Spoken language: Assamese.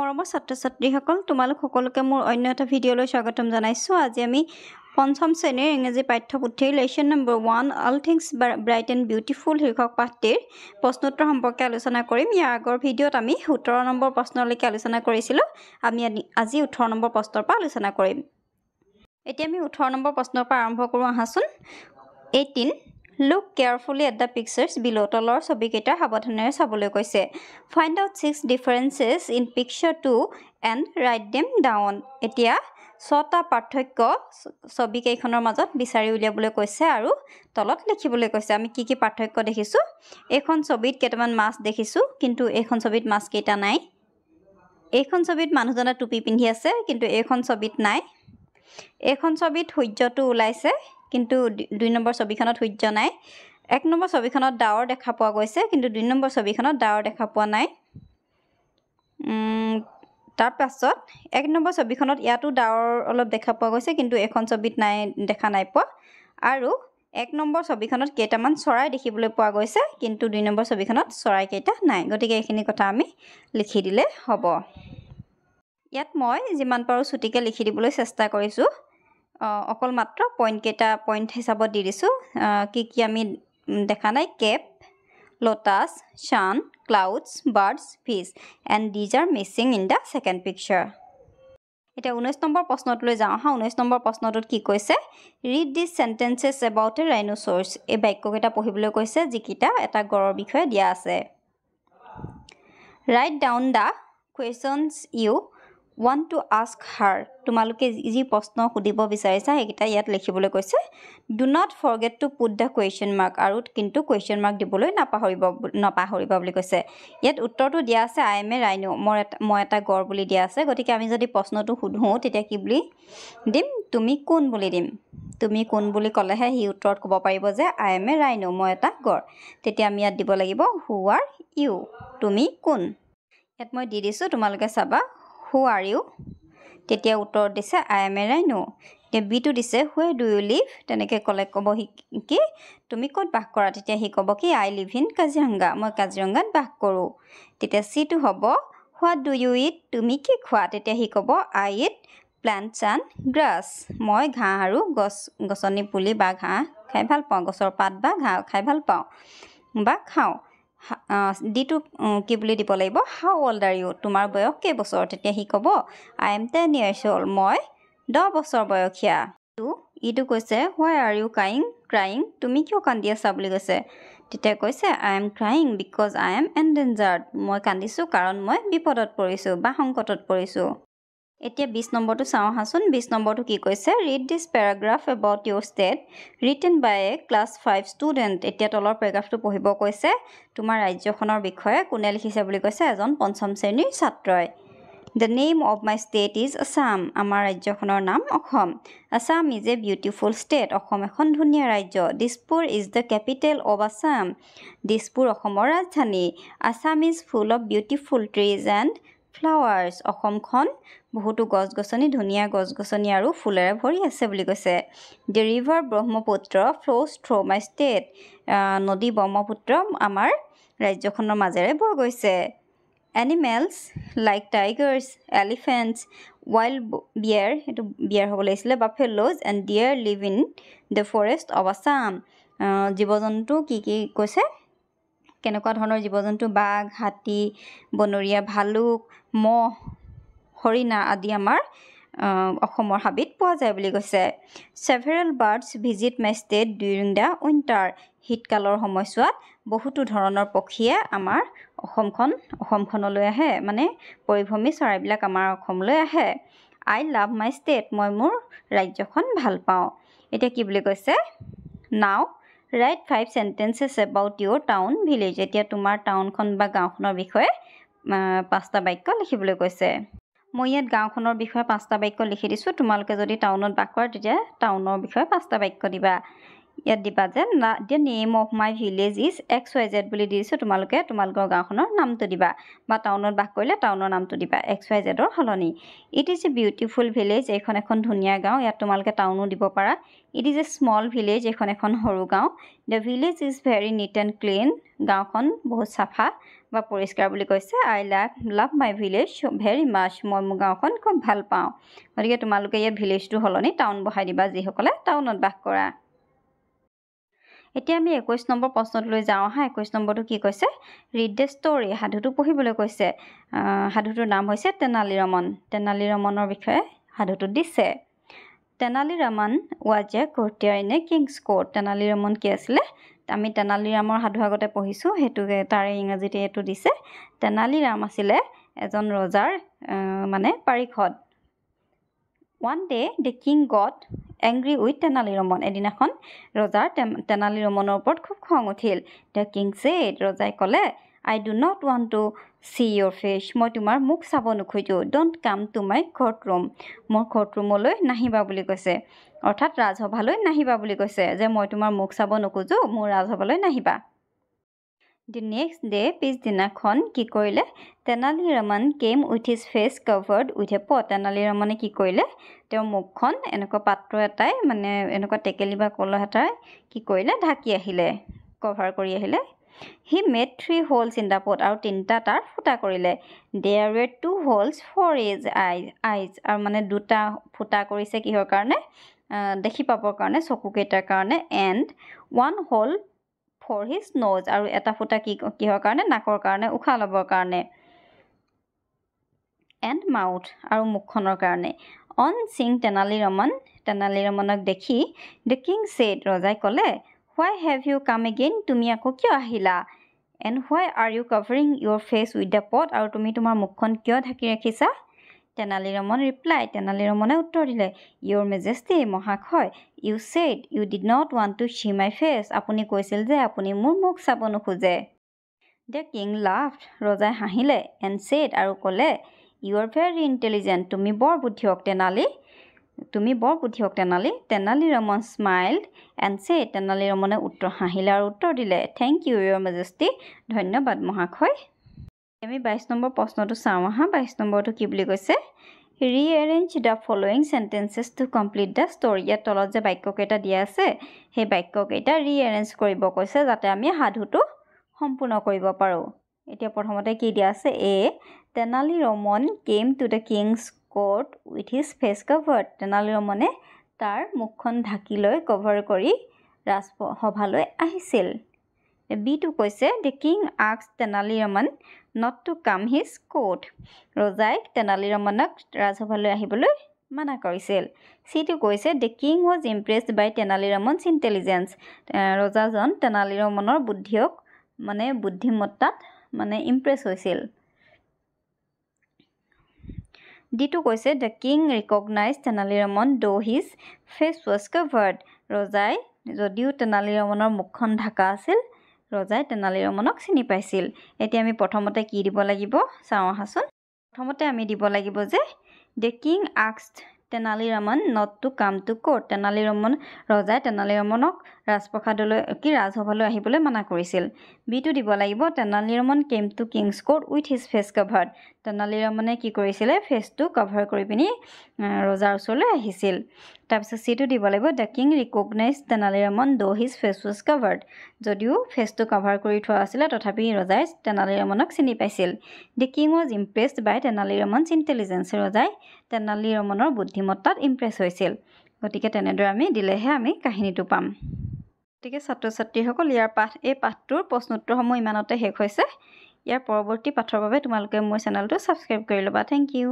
মৰমৰ ছাত্ৰ-ছাত্ৰীসকল তোমালোক সকলোকে মোৰ অন্য এটা ভিডিঅ'লৈ স্বাগতম জনাইছোঁ। আজি আমি পঞ্চম শ্ৰেণীৰ ইংৰাজী পাঠ্যপুথিৰ lesson number 1 all things bright and beautiful শীৰ্ষক পাঠটিৰ প্ৰশ্নোত্তৰ সম্পৰ্কে আলোচনা কৰিম। ইয়াৰ আগৰ ভিডিঅ'ত আমি 17 নম্বৰ প্ৰশ্নলৈকে আলোচনা কৰিছিলোঁ। আমি আজি 18 নম্বৰ প্ৰশ্নৰ পৰা আলোচনা কৰিম। এতিয়া আমি 18 নম্বৰ প্ৰশ্নৰ পৰা আৰম্ভ কৰোঁ আহাচোন। 18 Look carefully at the pictures below. তলৰ ছবিকেইটা সাৱধানেৰে চাবলৈ কৈছে। Find out 6 differences in picture 2 and write them down. এতিয়া 6টা পাৰ্থক্য ছবিকেইখনৰ মাজত বিচাৰি উলিয়াবলৈ কৈছে আৰু তলত লিখিবলৈ কৈছে। আমি কি পাৰ্থক্য দেখিছোঁ? এইখন ছবিত কেইটামান মাছ দেখিছোঁ, কিন্তু এইখন ছবিত মাছ কেইটা নাই। এইখন ছবিত মানুহজনে টুপি পিন্ধি আছে, কিন্তু এইখন ছবিত নাই। এইখন ছবিত সূৰ্যটো ওলাইছে, কিন্তু 2 নম্বৰ ছবিখনত সূৰ্য নাই। 1 নম্বৰ ছবিখনত ডাৱৰ দেখা পোৱা গৈছে, কিন্তু 2 নম্বৰ ছবিখনত ডাৱৰ দেখা পোৱা নাই। তাৰ পাছত 1 নম্বৰ ছবিখনত ইয়াতো ডাৱৰ অলপ দেখা পোৱা গৈছে, কিন্তু এখন ছবিত দেখা নাই পোৱা। আৰু 1 নম্বৰ ছবিখনত কেইটামান চৰাই দেখিবলৈ পোৱা গৈছে, কিন্তু 2 নম্বৰ ছবিখনত চৰাইকেইটা নাই। গতিকে এইখিনি কথা আমি লিখি দিলে হ'ব। ইয়াত মই যিমান পাৰোঁ ছুটিকৈ লিখি দিবলৈ চেষ্টা কৰিছোঁ। অকল মাত্ৰ পইণ্ট হিচাপত দি দিছোঁ। কি আমি দেখা নাই? Cap, lotus, sun, clouds, birds, fish, and these are missing in the second picture. এতিয়া 19 নম্বৰ প্ৰশ্নটোলৈ যাওঁ আহা। 19 নম্বৰ প্ৰশ্নটোত কি কৈছে? ৰিড দিছ চেণ্টেঞ্চেছ এবাউট এ ৰাইনোচৰছ। এই বাক্যকেইটা পঢ়িবলৈ কৈছে, যিকেইটা এটা গড়ৰ বিষয়ে দিয়া আছে। Write down the questions you want to ask her. তোমালোকে যি প্ৰশ্ন সুধিব বিচাৰিছা সেইকেইটা ইয়াত লিখিবলৈ কৈছে। Do not forget to put the question mark. আৰু কিন্তু question mark দিবলৈ নাপাহৰিবা বুলি কৈছে। ইয়াত উত্তৰটো দিয়া আছে I am a rhino. মই এটা গড় বুলি দিয়া আছে। গতিকে আমি যদি প্ৰশ্নটো সুধোঁ তেতিয়া কি বুলি দিম? তুমি কোন বুলি দিম। তুমি কোন বুলি ক'লেহে সি উত্তৰত ক'ব পাৰিব যে I am a rhino, মই এটা গড়। তেতিয়া আমি ইয়াত দিব লাগিব Who are you? তুমি কোন? ইয়াত মই দি দিছোঁ, তোমালোকে চাবা। Who are you? তেতিয়া উত্তৰ দিছে I am a rhino. এতিয়া বিটো দিছে Where do you live? তেনেকৈ ক'লে ক'ব কি তুমি ক'ত বাস কৰা? তেতিয়া সি ক'ব কি I live in কাজিৰঙা, মই কাজিৰঙাত বাস কৰোঁ। তেতিয়া চিটো হ'ব What do you eat? তুমি কি খোৱা? তেতিয়া সি ক'ব I eat plants and grass. মই ঘাঁহ আৰু গছনি পুলি বা ঘাঁহ খাই ভাল পাওঁ, গছৰ পাত বা ঘাঁহ খাই ভাল পাওঁ বা খাওঁ। ডিটো কি বুলি দিব লাগিব? How old are you? তোমাৰ বয়স কেইবছৰ? তেতিয়া সি ক'ব I am 10 years old. মই 10 বছৰ বয়সীয়া। ইটো কৈছে Why are you crying? তুমি কিয় কান্দি আছা বুলি কৈছে। তেতিয়া কৈছে I am crying because I am endangered. মই কান্দিছোঁ কাৰণ মই বিপদত পৰিছোঁ বা সংকটত পৰিছোঁ। এতিয়া 20 নম্বৰটো চাওঁ আহাচোন। 20 নম্বৰটো কি কৈছে? Read this paragraph about your state written by a class 5 student. এতিয়া তলৰ পেৰাগ্ৰাফটো পঢ়িব কৈছে। তোমাৰ ৰাজ্যখনৰ বিষয়ে কোনে লিখিছে বুলি কৈছে? এজন পঞ্চম শ্ৰেণীৰ ছাত্ৰই। The name of my state is Assam. আমাৰ ৰাজ্যখনৰ নাম Assam. Assam is a beautiful state. Assam এখন ধুনীয়া ৰাজ্য। Dispur is the capital of Assam. Dispur অসমৰ ৰাজধানী। Assam is full of beautiful trees and flowers. অসমখন বহুতো গছ-গছনি, ধুনীয়া গছ-গছনি আৰু ফুলেৰে ভৰি আছে বুলি কৈছে। The river Brahmaputra flows through my state. নদী ব্ৰহ্মপুত্ৰ আমাৰ ৰাজ্যখনৰ মাজেৰে বৈ গৈছে। Animals like tigers, elephants, wild bear, এইটো বিয়াৰ হ'ব লাগিছিলে, buffaloes and deer live in the forest of Assam. জীৱ-জন্তু কি কৈছে? কেনেকুৱা ধৰণৰ জীৱ-জন্তু? বাঘ, হাতী, বনৰীয়া ভালুক, মহ, হৰিণা আদি আমাৰ অসমৰ হাবিত পোৱা যায় বুলি কৈছে। Several birds visit my state during the winter. শীতকালৰ সময়ছোৱাত বহুতো ধৰণৰ পক্ষীয়ে আমাৰ অসমখনলৈ আহে, মানে পৰিভ্ৰমী চৰাইবিলাক আমাৰ অসমলৈ আহে। I love my state. মই মোৰ ৰাজ্যখন ভাল পাওঁ। এতিয়া কি বুলি কৈছে? Now write 5 sentences about your town village. এতিয়া তোমাৰ টাউনখন বা গাঁওখনৰ বিষয়ে 5টা বাক্য লিখিবলৈ কৈছে। মই ইয়াত গাঁওখনৰ বিষয়ে 5টা বাক্য লিখি দিছোঁ। তোমালোকে যদি টাউনত বাস কৰা তেতিয়া টাউনৰ বিষয়ে 5টা বাক্য দিবা। ইয়াত দিবা যে the name of my village is XYZ বুলি দিছোঁ তোমালোকে তোমালোকৰ গাঁওখনৰ নামটো দিবা বা টাউনত বাস কৰিলে টাউনৰ নামটো দিবা XYZৰ সলনি it is a beautiful village এইখন এখন ধুনীয়া গাঁও ইয়াত তোমালোকে টাউনো দিব পাৰা it is a small village এইখন এখন সৰু গাঁও the village is very neat and clean গাঁওখন বহুত চাফা বা পৰিষ্কাৰ বুলি কৈছে I love my village very মাছ মই মোৰ গাঁওখন খুব ভাল পাওঁ গতিকে তোমালোকে ইয়াত ভিলেজটো সলনি টাউন বহাই দিবা যিসকলে টাউনত বাস কৰা এতিয়া আমি 21 নম্বৰ প্ৰশ্নটোলৈ যাওঁ আহা 21 নম্বৰটো কি কৈছে ৰিড দ্য ষ্টৰী সাধুটো পঢ়িবলৈ কৈছে সাধুটোৰ নাম হৈছে তেনালী ৰমনৰ বিষয়ে সাধুটো দিছে Tenali Raman was a courtier in a king's court Tenali Raman কি আছিলে আমি তেনালী ৰামৰ সাধু আগতে পঢ়িছোঁ সেইটো তাৰে ইংৰাজীতে এইটো দিছে তেনালী ৰাম আছিলে এজন ৰজাৰ মানে পাৰিষদ One day the king got angry with Tenali Raman. এদিনাখন ৰজাৰ তেনালী ৰমনৰ ওপৰত খুব খং উঠিল The king said ৰজাই ক'লে I do not want to see your face মই তোমাৰ মুখ চাব নোখোজো Don't come to my courtroom মোৰ courtroomলৈ নাহিবা বুলি কৈছে অৰ্থাৎ ৰাজসভালৈ নাহিবা বুলি কৈছে যে মই তোমাৰ মুখ চাব নোখোজো মোৰ ৰাজসভালৈ নাহিবা The next day পিছদিনাখন কি কৰিলে Tenali Raman came with his face covered with a pot Tenali ৰমনে কি কৰিলে তেওঁৰ মুখখন এনেকুৱা পাত্ৰ এটাই মানে এনেকুৱা টেকেলি বা কলহ এটাই কি কৰিলে ঢাকি আহিলে কভাৰ কৰি আহিলে He made 3 holes in the pot আৰু তিনিটা তাৰ ফুটা কৰিলে There were 2 holes for his eyes আৰু মানে দুটা ফুটা কৰিছে কিহৰ কাৰণে দেখি পাবৰ কাৰণে চকুকেইটাৰ কাৰণে and 1 hole for his nose আৰু এটা ফুটা কিহৰ কাৰণে নাকৰ কাৰণে উশাহ ল'বৰ কাৰণে and mouth আৰু মুখখনৰ কাৰণে on seeing তেনালী ৰমনক দেখি the king said ৰজাই ক'লে why have you come again তুমি আকৌ কিয় আহিলা and why are you covering your face with the pot আৰু তুমি তোমাৰ মুখখন কিয় ঢাকি ৰাখিছা তেনালী ৰমনে উত্তৰ দিলে your majesty মহাশয় you said you did not want to see my face আপুনি কৈছিল যে আপুনি মোৰ মুখ চাব নোখোজে the king laughed ৰজাই হাঁহিলে and said আৰু ক'লে you are very intelligent তুমি বৰ বুদ্ধিয়ক Tenali Tenali Raman smiled and said Tenali ৰমনে হাঁহিলে আৰু উত্তৰ দিলে thank you your majesty ধন্যবাদ মহাশয় আমি 22 নম্বৰ প্ৰশ্নটো চাওঁ আহা 22 নম্বৰটো কি বুলি কৈছে rearrange the following sentences to complete the story ইয়াত তলত যে বাক্যকেইটা দিয়া আছে সেই বাক্যকেইটা rearrange কৰিব কৈছে যাতে আমি সাধুটো সম্পূৰ্ণ কৰিব পাৰোঁ এতিয়া প্ৰথমতে কি দিয়া আছে a Tenali Raman came to the king's court with his face covered Tenali ৰমনে তাৰ মুখখন ঢাকি লৈ কভাৰ কৰি ৰাজসভালৈ আহিছিল b টো কৈছে the king asked Tenali Raman not to come his court ৰজাই তেনালী ৰমনক ৰাজসভালৈ আহিবলৈ মানা কৰিছিল c টো কৈছে the king was impressed by Tenali ৰমন's intelligence ৰজাজন Tenali ৰমনৰ বুদ্ধিমত্তাত মানে ইমপ্ৰেছ হৈছিল d টো কৈছে the king recognized Tenali Raman though his face was covered ৰজাই যদিও তেনালী ৰমনৰ মুখখন ঢাকা আছিল ৰজাই তেনালী ৰমনক চিনি পাইছিল এতিয়া আমি প্ৰথমতে কি দিব লাগিব চাওঁ আহাচোন প্ৰথমতে আমি দিব লাগিব যে the king asked Tenali Raman not to come to court ৰজাই তেনালী ৰমনক ৰাজসভালৈ আহিবলৈ মানা কৰিছিল b টো দিব লাগিব Tenali Raman came to king's court with his face covered Tenali ৰমনে কি কৰিছিলে ফেচটো কভাৰ কৰি পিনি ৰজাৰ ওচৰলৈ আহিছিল তাৰপিছত c টো দিব লাগিব the king recognized Tenali Raman though his face was covered যদিও ফেচটো কভাৰ কৰি থোৱা আছিল তথাপি ৰজাই তেনালী ৰমনক চিনি পাইছিল the king was impressed by Tenali ৰমন's intelligence ৰজাই তেনালী ৰমনৰ বুদ্ধিমত্তাত ইমপ্ৰেছ হৈছিল গতিকে তেনেদৰে আমি দিলেহে আমি কাহিনীটো পাম গতিকে ছাত্ৰ-ছাত্ৰীসকল এই পাঠটোৰ প্ৰশ্নোত্তৰসমূহ ইমানতে শেষ হৈছে ইয়াৰ পৰৱৰ্তী পাঠৰ বাবে তোমালোকে মোৰ চেনেলটো ছাবস্ক্ৰাইব কৰি ল'বা থেংক ইউ